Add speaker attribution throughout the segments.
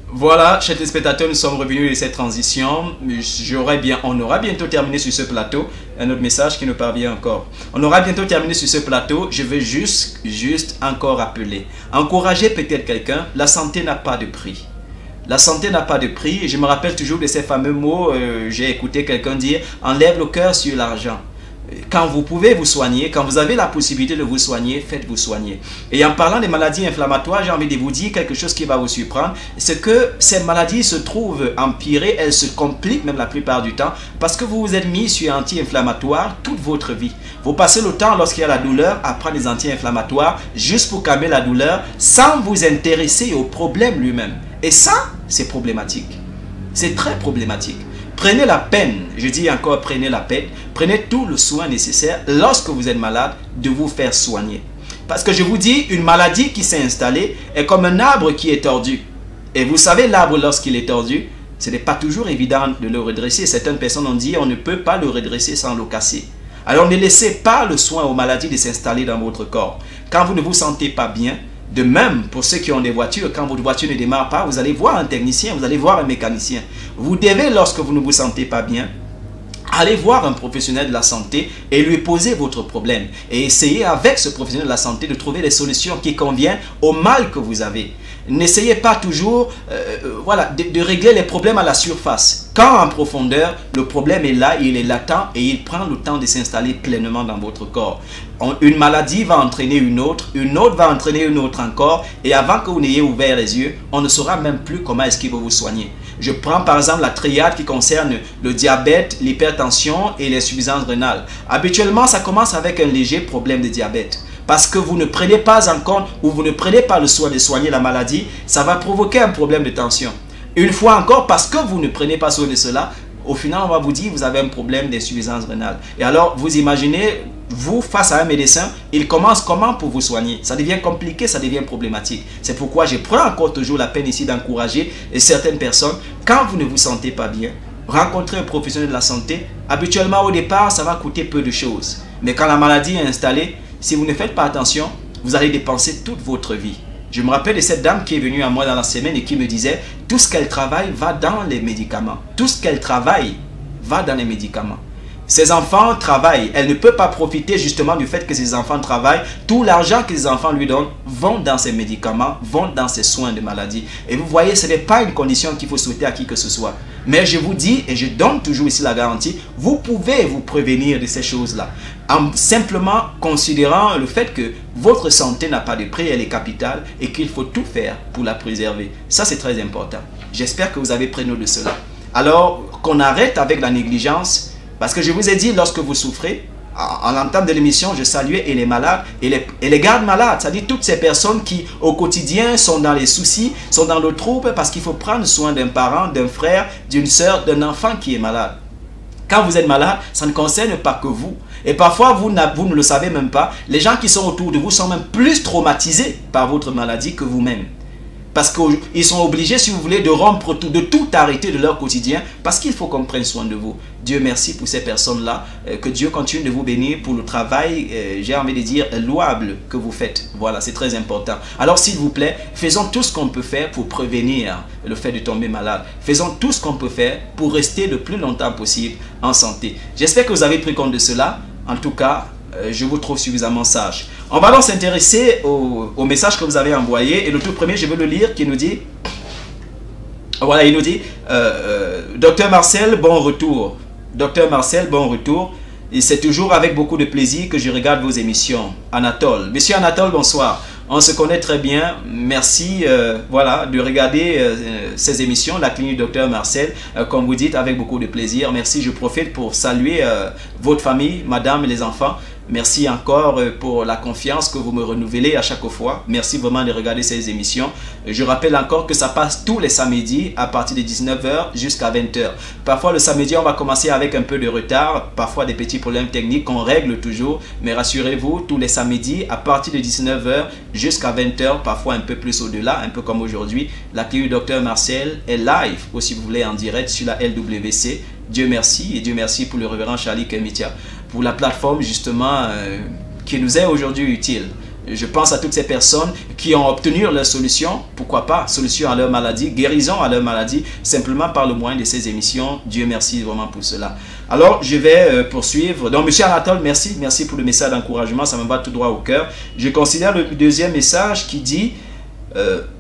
Speaker 1: Voilà, chers téléspectateurs, nous sommes revenus de cette transition. On aura bientôt terminé sur ce plateau. Un autre message qui nous parvient encore. On aura bientôt terminé sur ce plateau. Je veux juste encore rappeler. Encourager peut-être quelqu'un. La santé n'a pas de prix. La santé n'a pas de prix. Et je me rappelle toujours de ces fameux mots. J'ai écouté quelqu'un dire « Enlève le cœur sur l'argent ». Quand vous pouvez vous soigner, quand vous avez la possibilité de vous soigner, faites-vous soigner. Et en parlant des maladies inflammatoires, j'ai envie de vous dire quelque chose qui va vous surprendre. C'est que ces maladies se trouvent empirées, elles se compliquent même la plupart du temps parce que vous vous êtes mis sur anti-inflammatoires toute votre vie. Vous passez le temps lorsqu'il y a la douleur à prendre des anti-inflammatoires juste pour calmer la douleur sans vous intéresser au problème lui-même. Et ça, c'est problématique. C'est très problématique. Prenez la peine, je dis encore prenez la peine, prenez tout le soin nécessaire lorsque vous êtes malade de vous faire soigner. Parce que je vous dis, une maladie qui s'est installée est comme un arbre qui est tordu. Et vous savez, l'arbre lorsqu'il est tordu, ce n'est pas toujours évident de le redresser. Certaines personnes ont dit on ne peut pas le redresser sans le casser. Alors ne laissez pas le soin aux maladies de s'installer dans votre corps. Quand vous ne vous sentez pas bien, de même, pour ceux qui ont des voitures, quand votre voiture ne démarre pas, vous allez voir un technicien, vous allez voir un mécanicien. Vous devez, lorsque vous ne vous sentez pas bien, aller voir un professionnel de la santé et lui poser votre problème. Et essayez avec ce professionnel de la santé de trouver les solutions qui conviennent au mal que vous avez. N'essayez pas toujours de régler les problèmes à la surface. Quand en profondeur, le problème est là, il est latent et il prend le temps de s'installer pleinement dans votre corps. Une maladie va entraîner une autre va entraîner une autre encore. Et avant que vous n'ayez ouvert les yeux, on ne saura même plus comment est-ce qu'il va vous soigner. Je prends par exemple la triade qui concerne le diabète, l'hypertension et l'insuffisance rénale. Habituellement, ça commence avec un léger problème de diabète. Parce que vous ne prenez pas en compte ou vous ne prenez pas le soin de soigner la maladie, ça va provoquer un problème de tension. Une fois encore, parce que vous ne prenez pas soin de cela, au final, on va vous dire que vous avez un problème d'insuffisance rénale. Et alors, vous imaginez, vous, face à un médecin, il commence comment pour vous soigner? Ça devient compliqué, ça devient problématique. C'est pourquoi je prends encore toujours la peine ici d'encourager certaines personnes, quand vous ne vous sentez pas bien, rencontrer un professionnel de la santé. Habituellement, au départ, ça va coûter peu de choses. Mais quand la maladie est installée, si vous ne faites pas attention, vous allez dépenser toute votre vie. Je me rappelle de cette dame qui est venue à moi dans la semaine et qui me disait tout ce qu'elle travaille va dans les médicaments. Tout ce qu'elle travaille va dans les médicaments. Ses enfants travaillent. Elle ne peut pas profiter justement du fait que ses enfants travaillent. Tout l'argent que ses enfants lui donnent vont dans ses médicaments, vont dans ses soins de maladie. Et vous voyez, ce n'est pas une condition qu'il faut souhaiter à qui que ce soit. Mais je vous dis, et je donne toujours ici la garantie, vous pouvez vous prévenir de ces choses-là. En simplement considérant le fait que votre santé n'a pas de prix, elle est capitale et qu'il faut tout faire pour la préserver. Ça, c'est très important. J'espère que vous avez pris note de cela. Alors, qu'on arrête avec la négligence. Parce que je vous ai dit, lorsque vous souffrez, en l'entame de l'émission, je saluais et les malades et les gardes malades. C'est-à-dire toutes ces personnes qui, au quotidien, sont dans les soucis, sont dans le trouble parce qu'il faut prendre soin d'un parent, d'un frère, d'une soeur, d'un enfant qui est malade. Quand vous êtes malade, ça ne concerne pas que vous. Et parfois, vous ne le savez même pas. Les gens qui sont autour de vous sont même plus traumatisés par votre maladie que vous-même. Parce qu'ils sont obligés, si vous voulez, de rompre tout, de tout arrêter de leur quotidien. Parce qu'il faut qu'on prenne soin de vous. Dieu merci pour ces personnes-là. Que Dieu continue de vous bénir pour le travail, j'ai envie de dire, louable que vous faites. Voilà, c'est très important. Alors, s'il vous plaît, faisons tout ce qu'on peut faire pour prévenir le fait de tomber malade. Faisons tout ce qu'on peut faire pour rester le plus longtemps possible en santé. J'espère que vous avez pris compte de cela. En tout cas, je vous trouve suffisamment sage. On va donc s'intéresser au message que vous avez envoyé. Et le tout premier, je vais le lire, qui nous dit... Voilà, il nous dit... Docteur Marcel, bon retour. Docteur Marcel, bon retour. Et c'est toujours avec beaucoup de plaisir que je regarde vos émissions. Anatole. Monsieur Anatole, bonsoir. On se connaît très bien. Merci voilà, de regarder ces émissions, la clinique Docteur Marcel, comme vous dites, avec beaucoup de plaisir. Merci, je profite pour saluer votre famille, madame et les enfants. Merci encore pour la confiance que vous me renouvelez à chaque fois. Merci vraiment de regarder ces émissions. Je rappelle encore que ça passe tous les samedis à partir de 19h jusqu'à 20h. Parfois le samedi, on va commencer avec un peu de retard, parfois des petits problèmes techniques qu'on règle toujours. Mais rassurez-vous, tous les samedis à partir de 19h jusqu'à 20h, parfois un peu plus au-delà, un peu comme aujourd'hui, la clinique du Dr Marcel est live, ou si vous voulez en direct sur la LWC. Dieu merci et Dieu merci pour le révérend Charlie Kemitia, pour la plateforme justement qui nous est aujourd'hui utile. Je pense à toutes ces personnes qui ont obtenu leur solution, pourquoi pas, solution à leur maladie, guérison à leur maladie, simplement par le moyen de ces émissions. Dieu merci vraiment pour cela. Alors, je vais poursuivre. Donc, monsieur Anatole, merci pour le message d'encouragement, ça me va tout droit au cœur. Je considère le deuxième message qui dit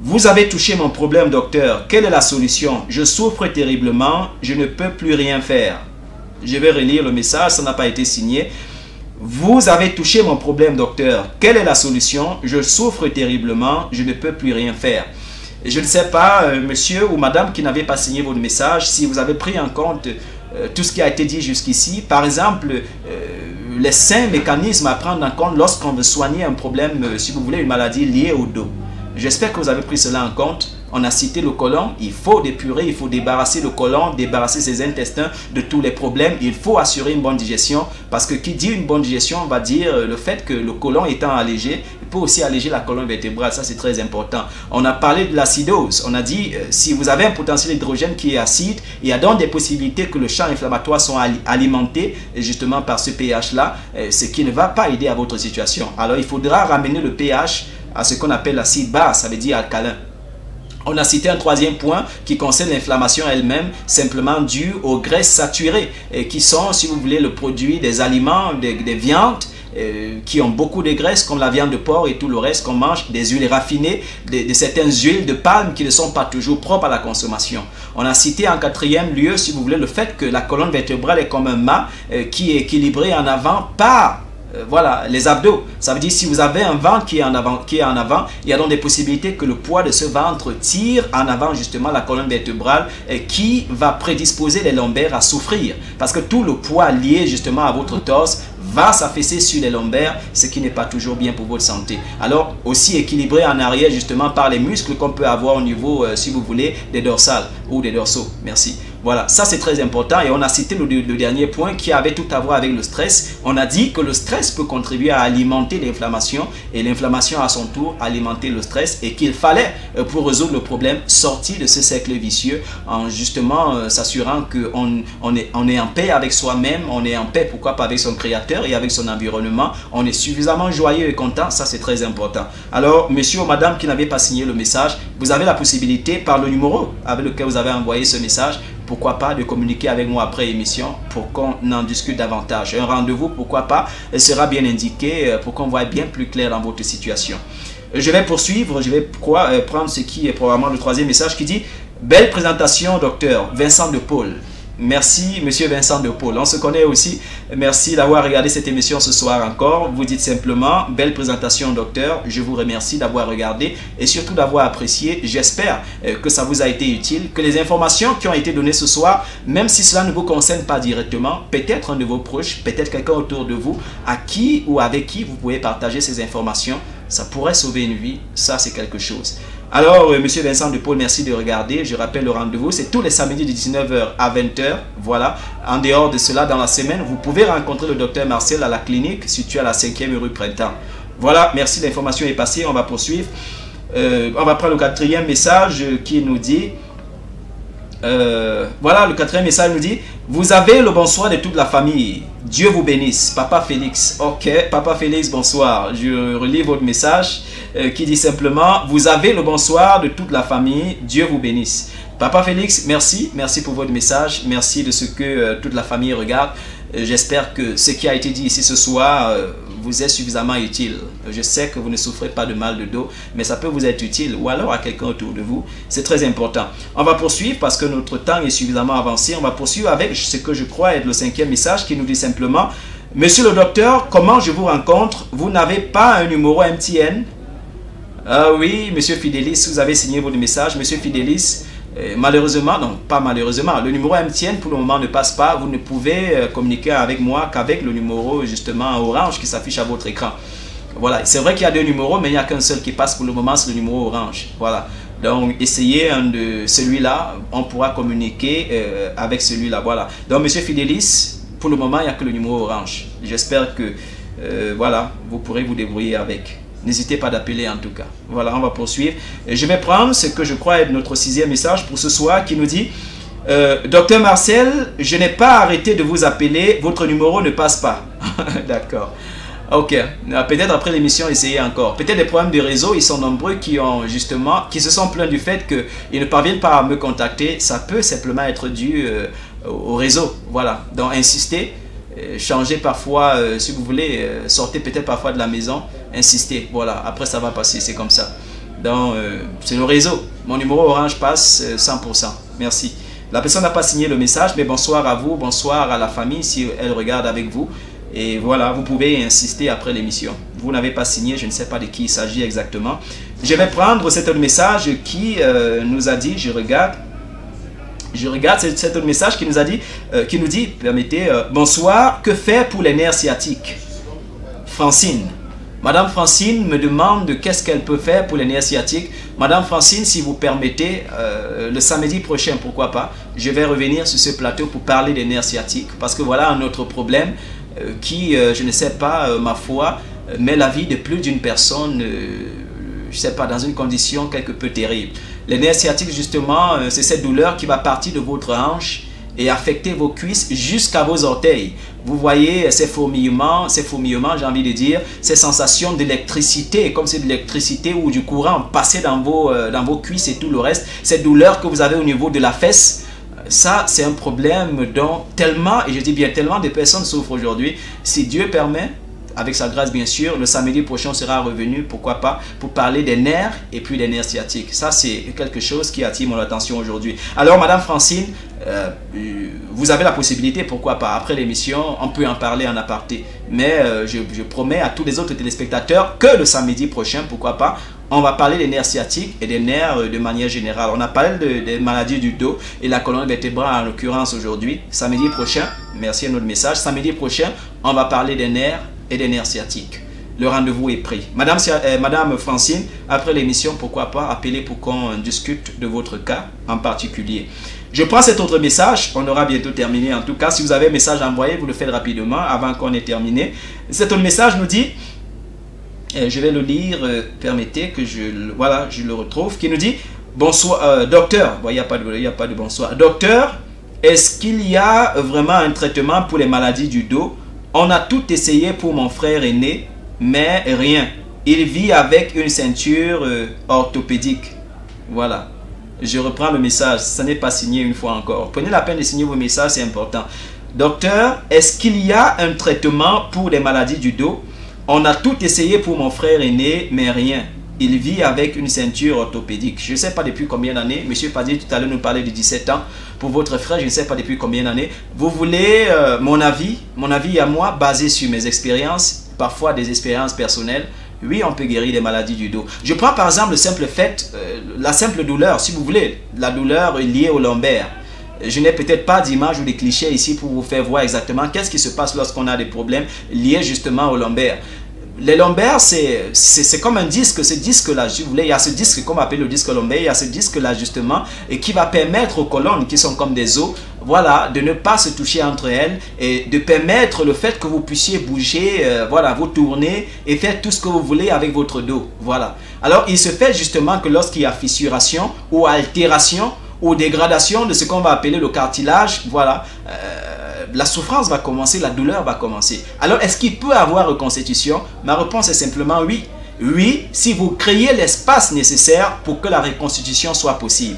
Speaker 1: vous avez touché mon problème, docteur. Quelle est la solution? Je souffre terriblement, je ne peux plus rien faire. Je vais relire le message, ça n'a pas été signé. Vous avez touché mon problème, docteur. Quelle est la solution? Je souffre terriblement, je ne peux plus rien faire. Je ne sais pas, monsieur ou madame qui n'avait pas signé votre message, si vous avez pris en compte tout ce qui a été dit jusqu'ici. Par exemple, les 5 mécanismes à prendre en compte lorsqu'on veut soigner un problème, si vous voulez, une maladie liée au dos. J'espère que vous avez pris cela en compte. On a cité le côlon, il faut dépurer, il faut débarrasser le côlon, débarrasser ses intestins de tous les problèmes. Il faut assurer une bonne digestion parce que qui dit une bonne digestion va dire le fait que le côlon étant allégé, il peut aussi alléger la colonne vertébrale, ça c'est très important. On a parlé de l'acidose, on a dit si vous avez un potentiel hydrogène qui est acide, il y a donc des possibilités que le champ inflammatoire soit alimenté justement par ce pH là, ce qui ne va pas aider à votre situation. Alors il faudra ramener le pH à ce qu'on appelle l'acide base, ça veut dire alcalin. On a cité un troisième point qui concerne l'inflammation elle-même, simplement due aux graisses saturées, qui sont, si vous voulez, le produit des aliments, des viandes, qui ont beaucoup de graisses, comme la viande de porc et tout le reste qu'on mange, des huiles raffinées, de certaines huiles de palme qui ne sont pas toujours propres à la consommation. On a cité en quatrième lieu, si vous voulez, le fait que la colonne vertébrale est comme un mât qui est équilibré en avant par voilà, les abdos. Ça veut dire si vous avez un ventre qui est en avant, il y a donc des possibilités que le poids de ce ventre tire en avant justement la colonne vertébrale et qui va prédisposer les lombaires à souffrir. Parce que tout le poids lié justement à votre torse va s'affaisser sur les lombaires, ce qui n'est pas toujours bien pour votre santé. Alors, aussi équilibré en arrière justement par les muscles qu'on peut avoir au niveau, si vous voulez, des dorsales ou des dorsaux. Merci. Voilà, ça c'est très important et on a cité le dernier point qui avait tout à voir avec le stress. On a dit que le stress peut contribuer à alimenter l'inflammation et l'inflammation à son tour alimenter le stress et qu'il fallait pour résoudre le problème sortir de ce cercle vicieux en justement s'assurant qu'on est en paix avec soi-même, on est en paix pourquoi pas avec son créateur et avec son environnement, on est suffisamment joyeux et content, ça c'est très important. Alors monsieur ou madame qui n'avez pas signé le message, vous avez la possibilité par le numéro avec lequel vous avez envoyé ce message, pourquoi pas de communiquer avec moi après émission pour qu'on en discute davantage. Un rendez-vous, pourquoi pas, sera bien indiqué pour qu'on voit bien plus clair dans votre situation. Je vais poursuivre, je vais prendre ce qui est probablement le troisième message qui dit « Belle présentation, docteur Vincent de Paul ». Merci, monsieur Vincent de Paul. On se connaît aussi. Merci d'avoir regardé cette émission ce soir encore. Vous dites simplement, belle présentation, docteur. Je vous remercie d'avoir regardé et surtout d'avoir apprécié. J'espère que ça vous a été utile, que les informations qui ont été données ce soir, même si cela ne vous concerne pas directement, peut-être un de vos proches, peut-être quelqu'un autour de vous, à qui ou avec qui vous pouvez partager ces informations, ça pourrait sauver une vie. Ça, c'est quelque chose. Alors, monsieur Vincent de Paul, merci de regarder. Je rappelle le rendez-vous, c'est tous les samedis de 19h à 20h. Voilà. En dehors de cela, dans la semaine, vous pouvez rencontrer le docteur Marcel à la clinique située à la 5e rue Printemps. Voilà, merci, l'information est passée. On va poursuivre. On va prendre le quatrième message qui nous dit... voilà, le quatrième message nous dit « Vous avez le bonsoir de toute la famille. Dieu vous bénisse. Papa Félix. » Ok, Papa Félix, bonsoir. Je relis votre message qui dit simplement « Vous avez le bonsoir de toute la famille. Dieu vous bénisse. » Papa Félix, merci. Merci pour votre message. Merci de ce que toute la famille regarde. J'espère que ce qui a été dit ici ce soir vous est suffisamment utile. Je sais que vous ne souffrez pas de mal de dos, mais ça peut vous être utile ou alors à quelqu'un autour de vous. C'est très important. On va poursuivre parce que notre temps est suffisamment avancé. On va poursuivre avec ce que je crois être le cinquième message qui nous dit simplement « Monsieur le docteur, comment je vous rencontre? Vous n'avez pas un numéro MTN ?» Ah oui, monsieur Fidélis, vous avez signé votre message. Monsieur Fidélis, Malheureusement, non, pas malheureusement, le numéro MTN pour le moment ne passe pas. Vous ne pouvez communiquer avec moi qu'avec le numéro justement orange qui s'affiche à votre écran. Voilà, c'est vrai qu'il y a deux numéros, mais il n'y a qu'un seul qui passe pour le moment, c'est le numéro orange. Voilà, donc essayez un de celui-là, on pourra communiquer avec celui-là. Voilà, donc Monsieur Fidelis, pour le moment, il n'y a que le numéro orange. J'espère que voilà, vous pourrez vous débrouiller avec. N'hésitez pas d'appeler en tout cas. Voilà, on va poursuivre. Je vais prendre ce que je crois être notre 6e message pour ce soir qui nous dit Docteur Marcel, je n'ai pas arrêté de vous appeler, votre numéro ne passe pas. D'accord. Ok, peut-être après l'émission, essayez encore. Peut-être des problèmes de réseau, ils sont nombreux qui se sont plaints du fait qu'ils ne parviennent pas à me contacter. Ça peut simplement être dû au réseau. Voilà, donc insistez. Changez parfois, si vous voulez, sortez peut-être parfois de la maison, insistez, voilà, après ça va passer, c'est comme ça. Donc, c'est le réseau. Mon numéro orange passe 100%. Merci. La personne n'a pas signé le message, mais bonsoir à vous, bonsoir à la famille si elle regarde avec vous. Et voilà, vous pouvez insister après l'émission. Vous n'avez pas signé, je ne sais pas de qui il s'agit exactement. Je vais prendre cet autre message qui nous a dit, je regarde, c'est un message qui nous a dit, permettez, bonsoir, que faire pour les nerfs sciatiques? Francine. Madame Francine me demande qu'est-ce qu'elle peut faire pour les nerfs sciatiques. Madame Francine, si vous permettez, le samedi prochain, pourquoi pas, je vais revenir sur ce plateau pour parler des nerfs sciatiques. Parce que voilà un autre problème qui, je ne sais pas, ma foi, met la vie de plus d'une personne, je ne sais pas, dans une condition quelque peu terrible. Les nerfs sciatiques, justement, c'est cette douleur qui va partir de votre hanche et affecter vos cuisses jusqu'à vos orteils. Vous voyez ces fourmillements, j'ai envie de dire, ces sensations d'électricité, comme c'est de l'électricité ou du courant passé dans vos cuisses et tout le reste. Cette douleur que vous avez au niveau de la fesse, ça, c'est un problème dont tellement, et je dis bien tellement, de personnes souffrent aujourd'hui. Si Dieu permet, avec sa grâce bien sûr, le samedi prochain on sera revenu, pourquoi pas, pour parler des nerfs et puis des nerfs sciatiques. Ça c'est quelque chose qui attire mon attention aujourd'hui. Alors Madame Francine, vous avez la possibilité, pourquoi pas, après l'émission, on peut en parler en aparté. Mais je promets à tous les autres téléspectateurs que le samedi prochain, pourquoi pas, on va parler des nerfs sciatiques et des nerfs de manière générale. On a parlé des maladies du dos et la colonne vertébrale en l'occurrence aujourd'hui. Samedi prochain, merci à notre message, samedi prochain, on va parler des nerfs et des nerfs sciatiques. Le rendez-vous est pris. Madame Francine, après l'émission, pourquoi pas, appelez pour qu'on discute de votre cas en particulier. Je prends cet autre message, on aura bientôt terminé en tout cas. Si vous avez un message à envoyer, vous le faites rapidement avant qu'on ait terminé. Cet autre message nous dit, je vais le lire, permettez que je le retrouve, qui nous dit, bonsoir, docteur, il n'y a pas de bonsoir. Docteur, est-ce qu'il y a vraiment un traitement pour les maladies du dos? On a tout essayé pour mon frère aîné, mais rien. Il vit avec une ceinture orthopédique. Voilà. Je reprends le message. Ça n'est pas signé une fois encore. Prenez la peine de signer vos messages, c'est important. Docteur, est-ce qu'il y a un traitement pour les maladies du dos? On a tout essayé pour mon frère aîné, mais rien. Il vit avec une ceinture orthopédique. Je ne sais pas depuis combien d'années. Monsieur Fadil tout à l'heure nous parlait de 17 ans. Pour votre frère, je ne sais pas depuis combien d'années. Vous voulez mon avis à moi, basé sur mes expériences, parfois des expériences personnelles. Oui, on peut guérir des maladies du dos. Je prends par exemple le simple fait, la simple douleur, si vous voulez, la douleur liée au lombaire. Je n'ai peut-être pas d'image ou de clichés ici pour vous faire voir exactement qu'est-ce qui se passe lorsqu'on a des problèmes liés justement au lombaire. Les lombaires, c'est comme un disque, ce disque-là, si vous voulez, il y a ce disque qu'on appelle le disque lombaire, il y a ce disque-là justement, et qui va permettre aux colonnes qui sont comme des os, voilà, de ne pas se toucher entre elles, et de permettre le fait que vous puissiez bouger, voilà, vous tourner, et faire tout ce que vous voulez avec votre dos, voilà. Alors, il se fait justement que lorsqu'il y a fissuration, ou altération, ou dégradation de ce qu'on va appeler le cartilage, voilà, la souffrance va commencer, la douleur va commencer. Alors, est-ce qu'il peut avoir reconstitution? Ma réponse est simplement oui. Oui, si vous créez l'espace nécessaire pour que la reconstitution soit possible.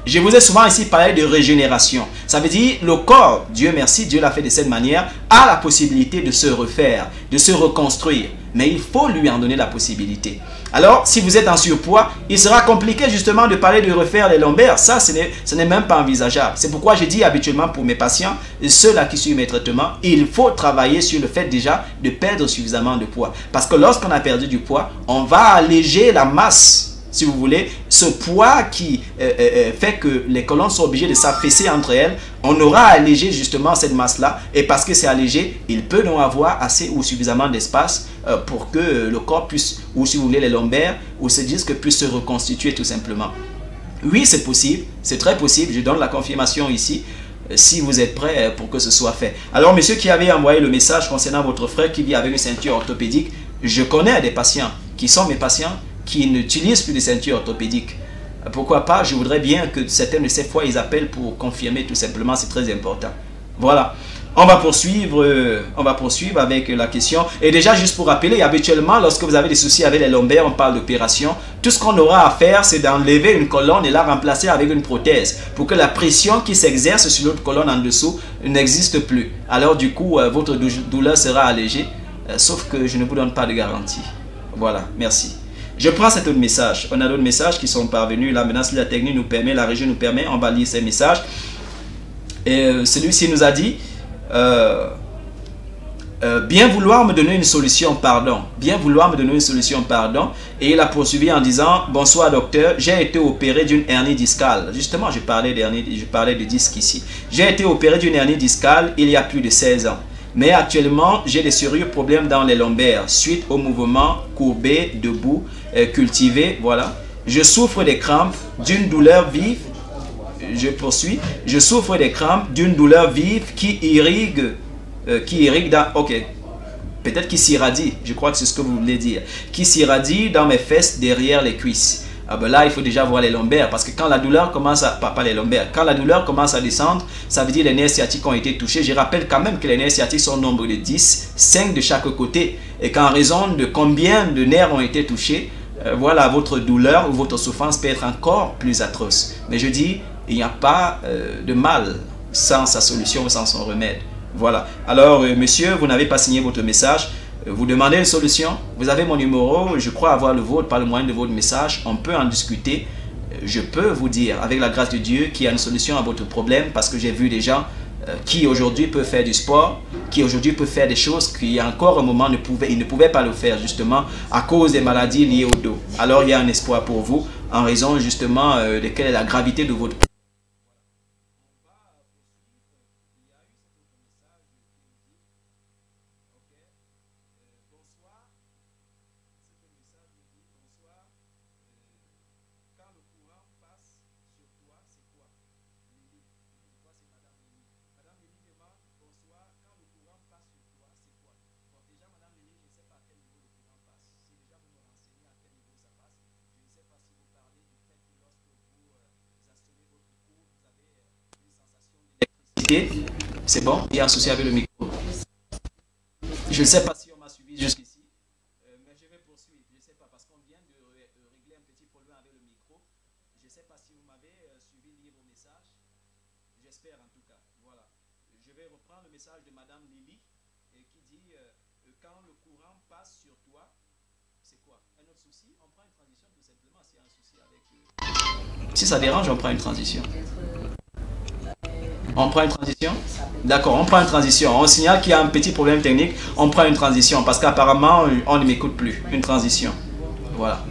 Speaker 1: Je vous ai souvent ici parlé de régénération. Ça veut dire le corps, Dieu merci, Dieu l'a fait de cette manière, a la possibilité de se refaire, de se reconstruire. Mais il faut lui en donner la possibilité. Alors, si vous êtes en surpoids, il sera compliqué justement de parler de refaire les lombaires. Ça, ce n'est même pas envisageable. C'est pourquoi je dis habituellement pour mes patients, ceux-là qui suivent mes traitements, il faut travailler sur le fait déjà de perdre suffisamment de poids. Parce que lorsqu'on a perdu du poids, on va alléger la masse si vous voulez, ce poids qui fait que les colonnes sont obligées de s'affaisser entre elles, on aura allégé justement cette masse-là. Et parce que c'est allégé, il peut donc avoir assez ou suffisamment d'espace pour que le corps puisse, ou si vous voulez, les lombaires ou ce disque puisse se reconstituer tout simplement. Oui, c'est possible, c'est très possible. Je donne la confirmation ici. Si vous êtes prêts pour que ce soit fait. Alors, monsieur qui avait envoyé le message concernant votre frère qui vit avec une ceinture orthopédique, je connais des patients qui sont mes patients qui n'utilisent plus de ceinture orthopédique. Pourquoi pas? Je voudrais bien que certaines de ces fois, ils appellent pour confirmer tout simplement. C'est très important. Voilà. On va poursuivre avec la question. Et déjà, juste pour rappeler, habituellement, lorsque vous avez des soucis avec les lombaires, on parle d'opération. Tout ce qu'on aura à faire, c'est d'enlever une colonne et la remplacer avec une prothèse pour que la pression qui s'exerce sur l'autre colonne en dessous n'existe plus. Alors, du coup, votre douleur sera allégée, sauf que je ne vous donne pas de garantie. Voilà, merci. Je prends cet autre message. On a d'autres messages qui sont parvenus. Là, maintenant, si la technique nous permet, la régie nous permet, on va lire ces messages. Et celui-ci nous a dit... bien vouloir me donner une solution, pardon. Bien vouloir me donner une solution, pardon. Et il a poursuivi en disant: bonsoir docteur, j'ai été opéré d'une hernie discale. Justement, je parlais de disque ici. J'ai été opéré d'une hernie discale il y a plus de 16 ans. Mais actuellement, j'ai des sérieux problèmes dans les lombaires suite au mouvement courbé, debout, cultivé. Voilà. Je souffre des crampes, d'une douleur vive. Je poursuis. Je souffre des crampes, d'une douleur vive qui irrigue dans... Ok. Peut-être qui s'irradie. Je crois que c'est ce que vous voulez dire. Qui s'irradie dans mes fesses derrière les cuisses. Ah ben là, il faut déjà voir les lombaires. Parce que quand la douleur commence à... Pas les lombaires. Quand la douleur commence à descendre, ça veut dire que les nerfs sciatiques ont été touchés. Je rappelle quand même que les nerfs sciatiques sont au nombre de 10. 5 de chaque côté. Et qu'en raison de combien de nerfs ont été touchés, voilà, votre douleur ou votre souffrance peut être encore plus atroce. Mais je dis... il n'y a pas de mal sans sa solution ou sans son remède. Voilà. Alors, monsieur, vous n'avez pas signé votre message. Vous demandez une solution. Vous avez mon numéro. Je crois avoir le vôtre par le moyen de votre message. On peut en discuter. Je peux vous dire, avec la grâce de Dieu, qu'il y a une solution à votre problème parce que j'ai vu des gens qui aujourd'hui peuvent faire du sport, qui aujourd'hui peuvent faire des choses qu'il y a encore un moment ils ne pouvaient pas le faire justement à cause des maladies liées au dos. Alors, il y a un espoir pour vous en raison justement de quelle est la gravité de votre problème. C'est bon, il y a un souci avec le micro. Je ne sais pas si on m'a suivi jusqu'ici, mais je vais poursuivre. Je ne sais pas parce qu'on vient de régler un petit problème avec le micro. Je ne sais pas si vous m'avez suivi lire vos messages. J'espère en tout cas. Voilà. Je vais reprendre le message de Madame Lily qui dit quand le courant passe sur toi, c'est quoi? Un autre souci? On prend une transition tout simplement s'il y a un souci avec... Si ça dérange, on prend une transition. On prend une transition? D'accord, on prend une transition. On signale qu'il y a un petit problème technique. On prend une transition parce qu'apparemment, on ne m'écoute plus. Une transition. Voilà.